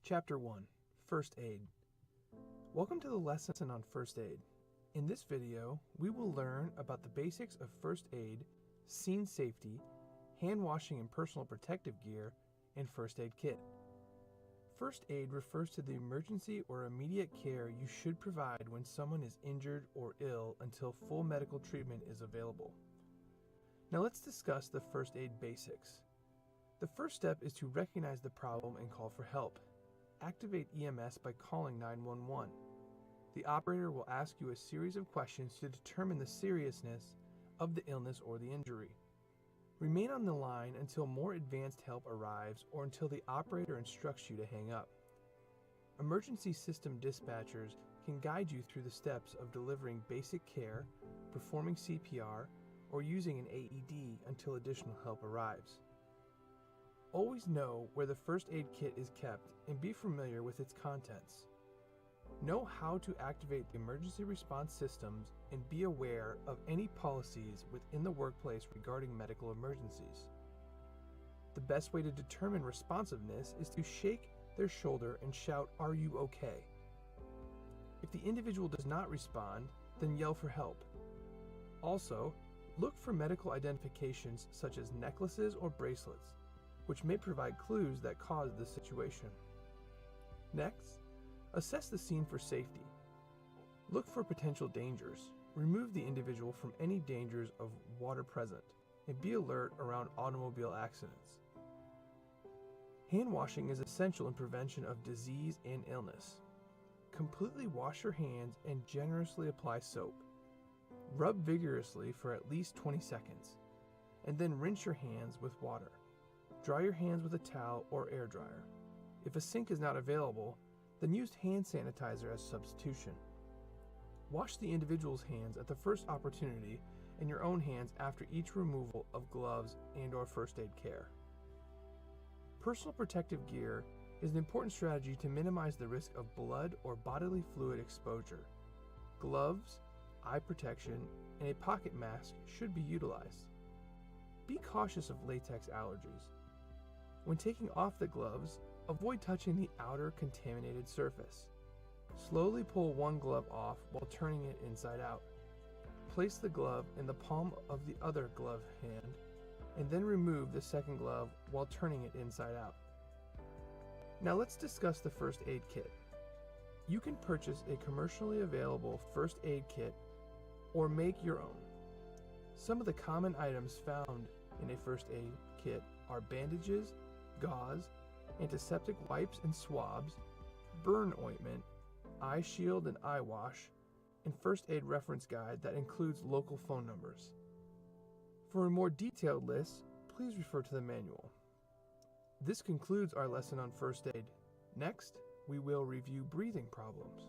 Chapter 1, First Aid. Welcome to the lesson on first aid. In this video, we will learn about the basics of first aid, scene safety, hand washing and personal protective gear, and first aid kit. First aid refers to the emergency or immediate care you should provide when someone is injured or ill until full medical treatment is available. Now let's discuss the first aid basics. The first step is to recognize the problem and call for help. Activate EMS by calling 911. The operator will ask you a series of questions to determine the seriousness of the illness or the injury. Remain on the line until more advanced help arrives or until the operator instructs you to hang up. Emergency system dispatchers can guide you through the steps of delivering basic care, performing CPR, or using an AED until additional help arrives. Always know where the first aid kit is kept and be familiar with its contents. Know how to activate the emergency response systems and be aware of any policies within the workplace regarding medical emergencies. The best way to determine responsiveness is to shake their shoulder and shout, "Are you okay?" If the individual does not respond, then yell for help. Also, look for medical identifications such as necklaces or bracelets, which may provide clues that caused the situation. Next, assess the scene for safety. Look for potential dangers. Remove the individual from any dangers of water present, and be alert around automobile accidents. Hand washing is essential in prevention of disease and illness. Completely wash your hands and generously apply soap. Rub vigorously for at least 20 seconds, and then rinse your hands with water. Dry your hands with a towel or air dryer. If a sink is not available, then use hand sanitizer as substitution. Wash the individual's hands at the first opportunity and your own hands after each removal of gloves and/or first aid care. Personal protective gear is an important strategy to minimize the risk of blood or bodily fluid exposure. Gloves, eye protection, and a pocket mask should be utilized. Be cautious of latex allergies. When taking off the gloves, avoid touching the outer contaminated surface. Slowly pull one glove off while turning it inside out. Place the glove in the palm of the other glove hand, and then remove the second glove while turning it inside out. Now let's discuss the first aid kit. You can purchase a commercially available first aid kit or make your own. Some of the common items found in a first aid kit are bandages, gauze, antiseptic wipes and swabs, burn ointment, eye shield and eye wash, and first aid reference guide that includes local phone numbers. For a more detailed list, please refer to the manual. This concludes our lesson on first aid. Next, we will review breathing problems.